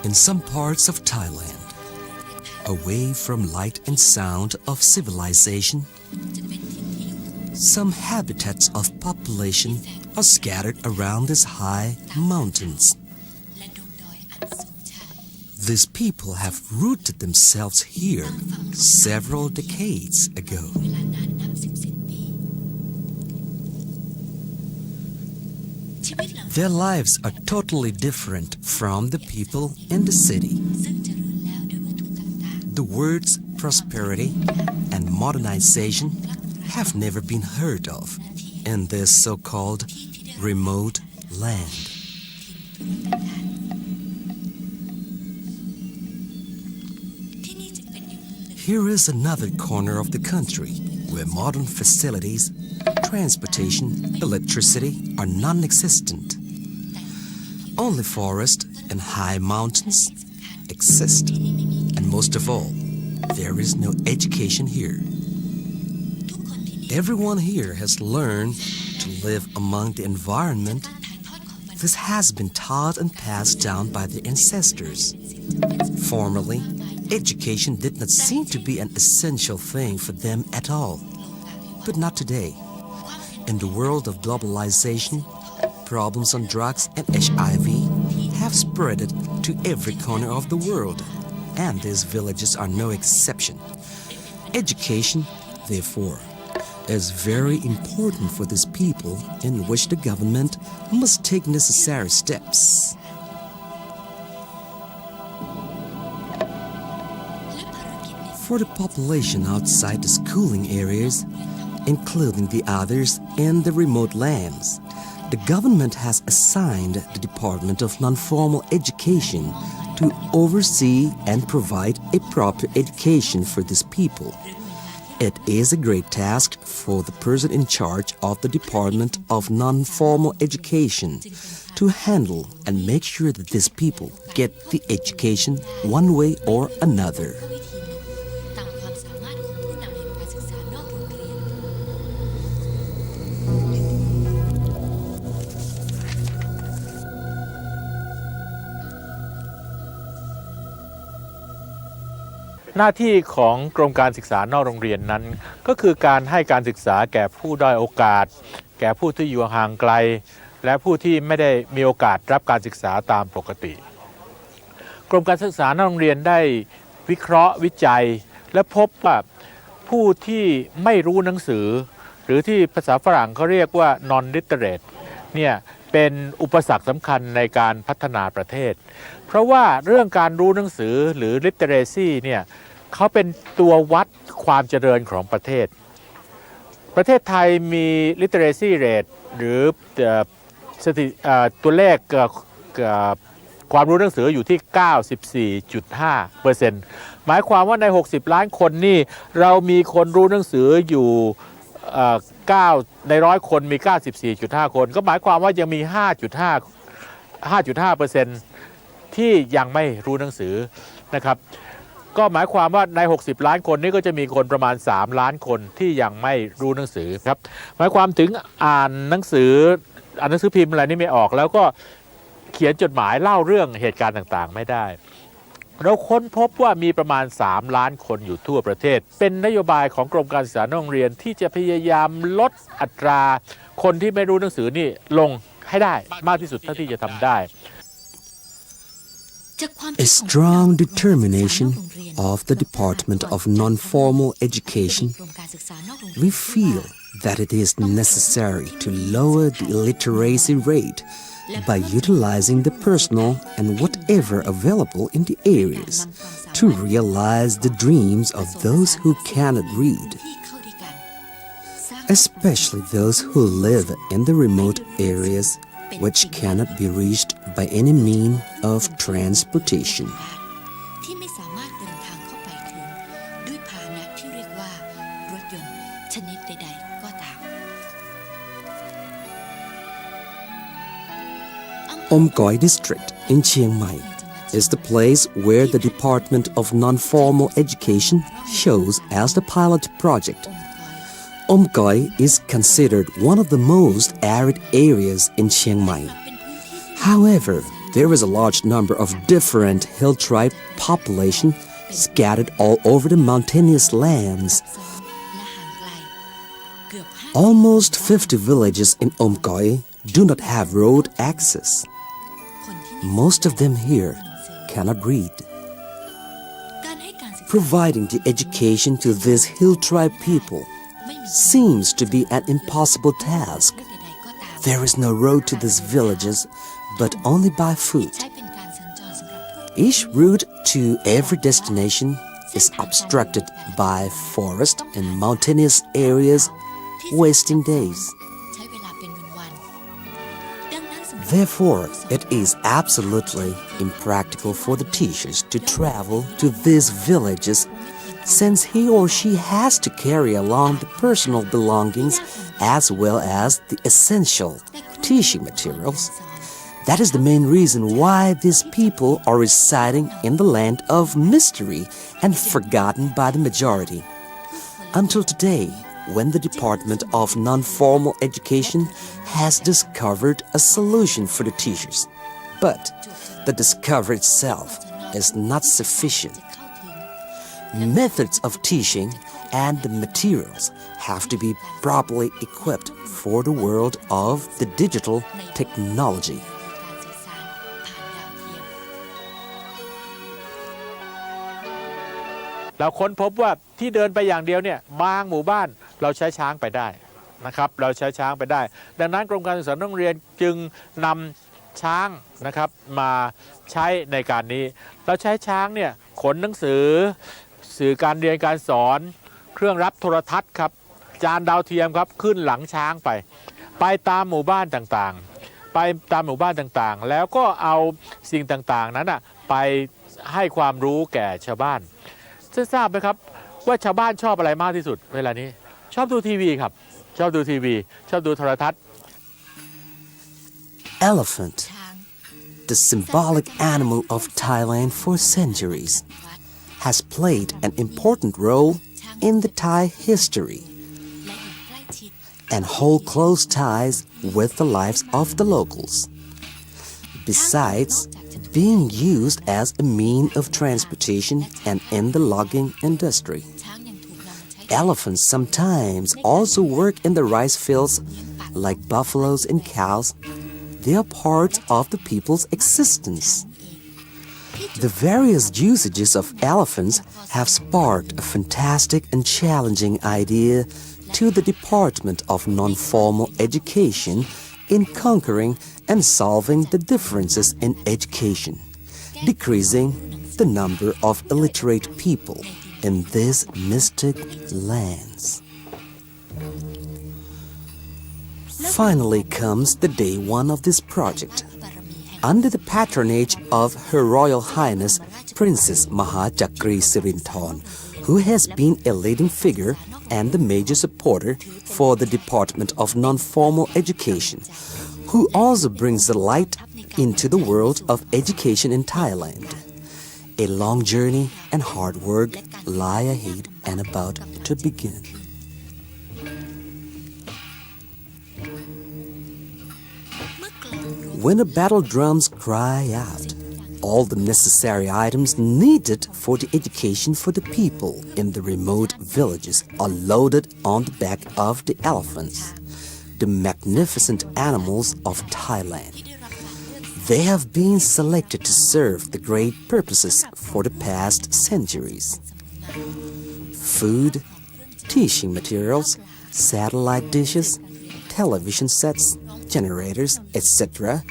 In some parts of Thailand, away from light and sound of civilization, some habitats of population are scattered around these high mountains. These people have rooted themselves here several decades ago. Their lives are totally different from the people in the city. The words prosperity and modernization have never been heard of in this so-called remote land. Here is another corner of the country where modern facilities, transportation, electricity are non-existent. Only forest and high mountains exist, and most of all, there is no education here. Everyone here has learned to live among the environment. This has been taught and passed down by their ancestors. Formerly, education did not seem to be an essential thing for them at all, but not today. In the world of globalization, problems on drugs and HIV have spread it to every corner of the world, and these villages are no exception. Education, therefore, is very important for these people, in which the government must take necessary steps. For the population outside the schooling areas, including the others in the remote lands, the government has assigned the Department of Non-Formal Education to oversee and provide a proper education for these people. It is a great task for the person in charge of the Department of Non-Formal Education to handle and make sure that these people get the education one way or another.หน้าที่ของกรมการศึกษานอกโรงเรียนนั้นก็คือการให้การศึกษาแก่ผู้ด้อยโอกาสแก่ผู้ที่อยู่ห่างไกลและผู้ที่ไม่ได้มีโอกาสรับการศึกษาตามปกติกรมการศึกษานอกโรงเรียนได้วิเคราะห์วิจัยและพบว่าผู้ที่ไม่รู้หนังสือหรือที่ภาษาฝรั่งเขาเรียกว่า non literate เนี่ยเป็นอุปสรรคสำคัญในการพัฒนาประเทศเพราะว่าเรื่องการรู้หนังสือหรือ literacy เนี่ยเขาเป็นตัววัดความเจริญของประเทศไทยมี literacy rate หรือตัวเลขความรู้หนังสืออยู่ที่ 94.5% หมายความว่าใน60ล้านคนนี่เรามีคนรู้หนังสืออยู่9ใน100คนมี 94.5 คนก็หมายความว่ายังมี 5.5% ที่ยังไม่รู้หนังสือนะครับก็หมายความว่าใน60ล้านคนนี้ก็จะมีคนประมาณ3ล้านคนที่ยังไม่รู้หนังสือครับหมายความถึงอ่านหนังสือพิมพ์อะไรนี่ไม่ออกแล้วก็เขียนจดหมายเล่าเรื่องเหตุการณ์ต่างๆไม่ได้เราค้นพบว่ามีประมาณ3ล้านคนอยู่ทั่วประเทศเป็นนโยบายของกรมการศึกษานอกโรงเรียนที่จะพยายามลดอัตราคนที่ไม่รู้หนังสือนี่ลงให้ได้มากที่สุดเท่าที่จะทำได้ A strong determination of the Department of Non-Formal Education, we feel that it is necessary to lower the illiteracy rate by utilizing the personal and whatever available in the areas to realize the dreams of those who cannot read, especially those who live in the remote areas which cannot be reached by any means of transportation. Omgoi District in Chiang Mai is the place where the Department of Non-Formal Education shows as the pilot project. Omgoi is considered one of the most arid areas in Chiang Mai. However, There is a large number of different hill tribe population scattered all over the mountainous lands. Almost 50 villages in Omgoi do not have road access. Most of them here cannot read. Providing the education to these hill tribe people seems to be an impossible task. There is no road to these villages, but only by foot. Each route to every destination is obstructed by forest and mountainous areas, wasting days. Therefore, it is absolutely impractical for the teachers to travel to these villages, since he or she has to carry along the personal belongings as well as the essential teaching materials. That is the main reason why these people are residing in the land of mystery and forgotten by the majority. Until today, when the Department of Non-Formal Education has discovered a solution for the teachers. But the discovery itself is not sufficient. Methods of teaching and the materials have to be properly equipped for the world of the digital technology. เราค้นพบว่าที่เดินไปอย่างเดียวเนี่ยบางหมู่บ้านเราใช้ช้างไปได้นะครับเราใช้ช้างไปได้ดังนั้นกรมการศึกษาโรงเรียนจึงนำช้างนะครับมาใช้ในการนี้เราใช้ช้างเนี่ยขนหนังสือสื่อการเรียนการสอนเครื่องรับโทรทัศน์ครับจานดาวเทียมครับขึ้นหลังช้างไปตามหมู่บ้านต่างๆไปตามหมู่บ้านต่างๆแล้วก็เอาสิ่งต่างๆนั้นไปให้ความรู้แก่ชาวบ้านทราบไหมครับว่าชาวบ้านชอบอะไรมากที่สุดเวลานี้ชอบดูทีวีครับชอบดูทีวีชอบดูโทรทัศน์ Elephant, the symbolic animal of Thailand for centuries, has played an important role in the Thai history and hold close ties with the lives of the locals. Besides being used as a means of transportation and in the logging industry, elephants sometimes also work in the rice fields like buffaloes and cows. They are part of the people's existence. The various usages of elephants have sparked a fantastic and challenging idea to the Department of Non-Formal Education in conquering and solving the differences in education, decreasing the number of illiterate people in these mystic lands. Finally comes the day one of this project. Under the patronage of Her Royal Highness Princess Mahajakri Sirinthorn, who has been a leading figure and the major supporter for the Department of Non-Formal Education, who also brings the light into the world of education in Thailand. A long journey and hard work lie ahead and about to begin. When the battle drums cry out, all the necessary items needed for the education for the people in the remote villages are loaded on the back of the elephants, the magnificent animals of Thailand. They have been selected to serve the great purposes for the past centuries. Food, teaching materials, satellite dishes, television sets, generators, etc.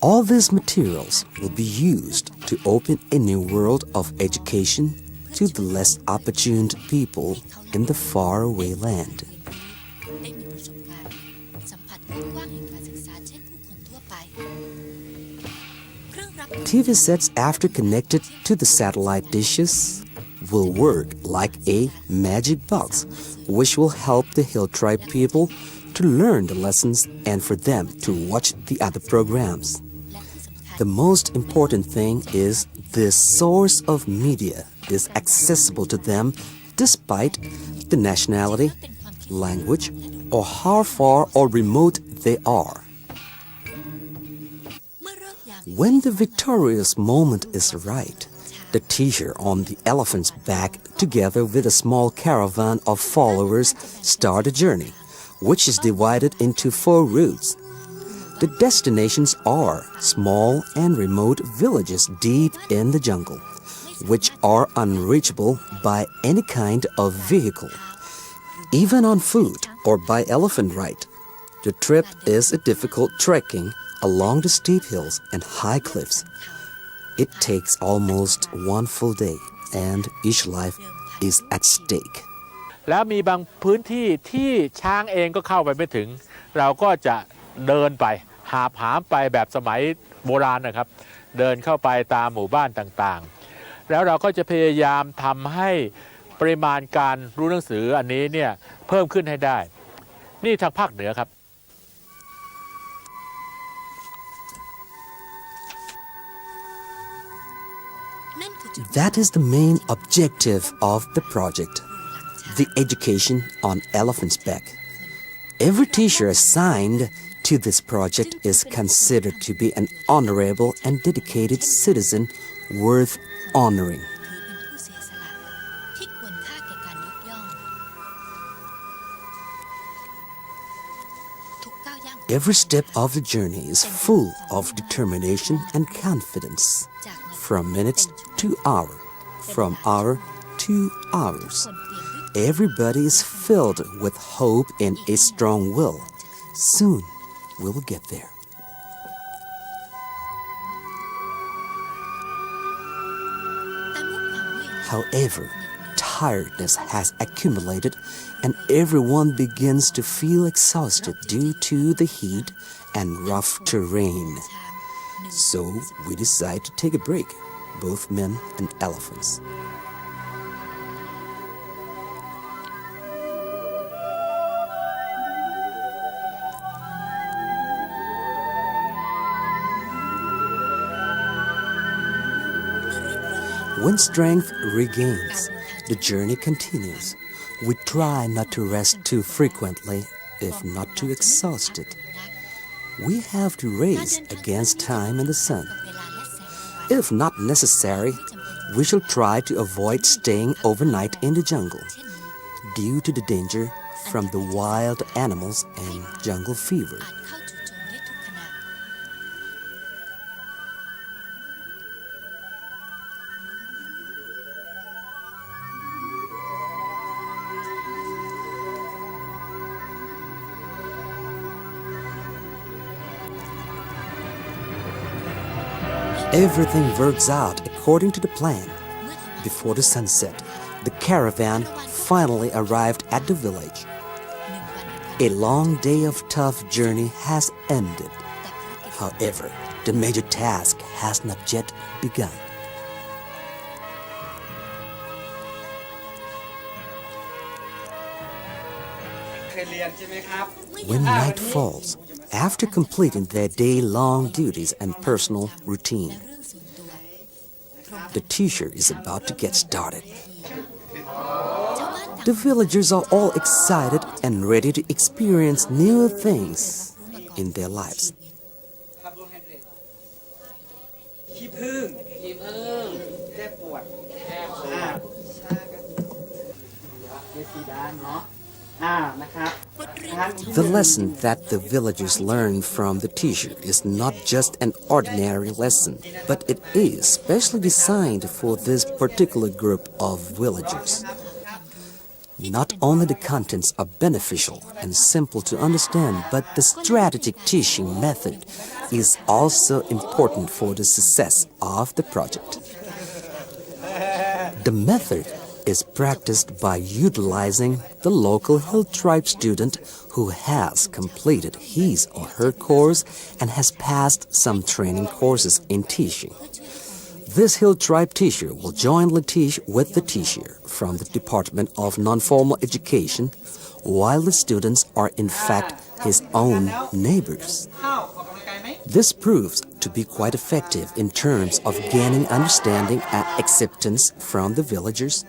All these materials will be used to open a new world of education to the less opportune people in the faraway land. TV sets, after connected to the satellite dishes, will work like a magic box, which will help the hill tribe people to learn the lessons and for them to watch the other programs. The most important thing is this source of media is accessible to them despite the nationality, language, or how far or remote they are. When the victorious moment is right, the teacher on the elephant's back, together with a small caravan of followers, start a journey, which is divided into 4 routes. The destinations are small and remote villages deep in the jungle, which are unreachable by any kind of vehicle, even on foot or by elephant ride. The trip is a difficult trekking along the steep hills and high cliffs. It takes almost 1 full day, and each life is at stake. แล้วมีบางพื้นที่ที่ช้างเองก็เข้าไปไม่ถึงเราก็จะเดินไปหาบหามไปแบบสมัยโบราณนะครับเดินเข้าไปตามหมู่บ้านต่างๆแล้วเราก็จะพยายามทำให้ปริมาณการรู้หนังสืออันนี้เนี่ยเพิ่มขึ้นให้ได้นี่ทางภาคเหนือครับ That is the main objective of the project, the education on elephant's back. Every teacher assigned to this project is considered to be an honorable and dedicated citizen worth honoring. Every step of the journey is full of determination and confidence. From minutes to hour, from hour to hours, everybody is filled with hope and a strong will. Soon we will get there. However, tiredness has accumulated and everyone begins to feel exhausted due to the heat and rough terrain. So we decide to take a break, both men and elephants. When strength regains, the journey continues. We try not to rest too frequently, if not too exhausted. We have to race against time and the sun. If not necessary, we shall try to avoid staying overnight in the jungle due to the danger from the wild animals and jungle fever. Everything works out according to the plan. Before the sunset, the caravan finally arrived at the village. A long day of tough journey has ended. However, the major task has not yet begun. When night falls, after completing their day-long duties and personal routine, the teacher is about to get started. The villagers are all excited and ready to experience new things in their lives. The lesson that the villagers learn from the teacher is not just an ordinary lesson, but it is specially designed for this particular group of villagers. Not only the contents are beneficial and simple to understand, but the strategic teaching method is also important for the success of the project. The method is practiced by utilizing the local hill tribe student who has completed his or her course and has passed some training courses in teaching. This hill tribe teacher will jointly teach with the teacher from the Department of Non-Formal Education, while the students are in fact his own neighbors. This proves to be quite effective in terms of gaining understanding and acceptance from the villagers.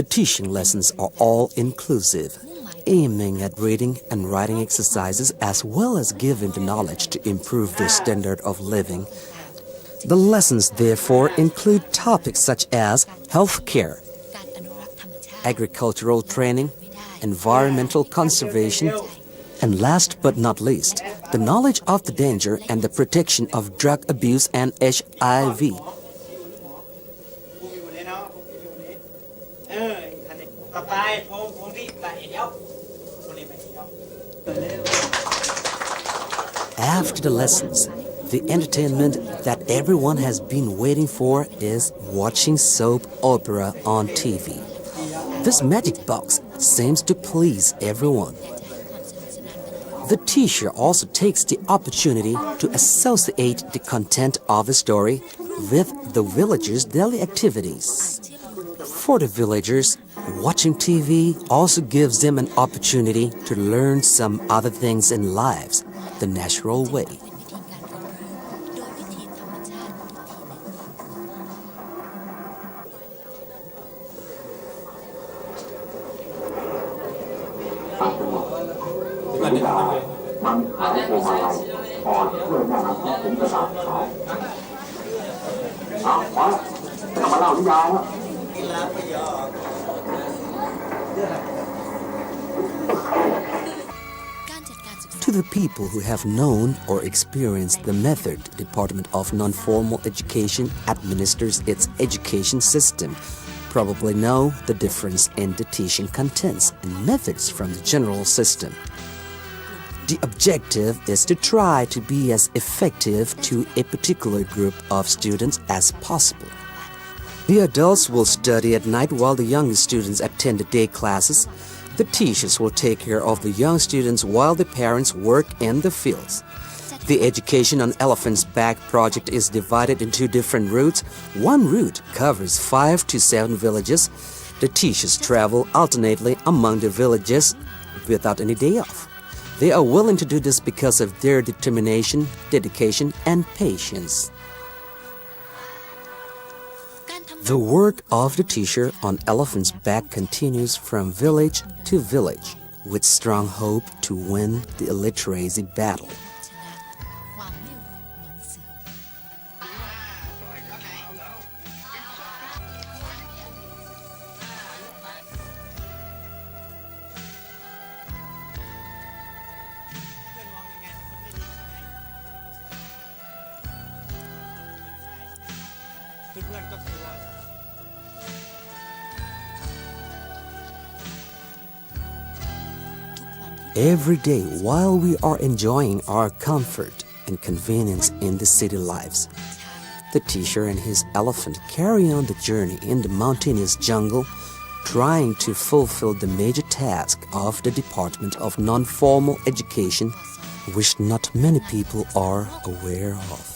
The teaching lessons are all inclusive, aiming at reading and writing exercises as well as giving the knowledge to improve their standard of living. The lessons therefore include topics such as healthcare, agricultural training, environmental conservation, and last but not least, the knowledge of the danger and the protection of drug abuse and HIV. After the lessons, the entertainment that everyone has been waiting for is watching soap opera on TV. This magic box seems to please everyone. The teacher also takes the opportunity to associate the content of the story with the villagers' daily activities. For the villagers, watching TV also gives them an opportunity to learn some other things in lives the natural way. To the people who have known or experienced the method the Department of Non-Formal Education administers its education system, probably know the difference in the teaching contents and methods from the general system. The objective is to try to be as effective to a particular group of students as possible. The adults will study at night while the young students attend the day classes. The teachers will take care of the young students while the parents work in the fields. The Education on Elephants Back project is divided into different routes. One route covers 5 to 7 villages. The teachers travel alternately among the villages without any day off. They are willing to do this because of their determination, dedication, and patience. The work of the teacher on Elephant's Back continues from village to village with strong hope to win the illiteracy battle. Every day, while we are enjoying our comfort and convenience in the city lives, the teacher and his elephant carry on the journey in the mountainous jungle, trying to fulfill the major task of the Department of Non-Formal Education, which not many people are aware of.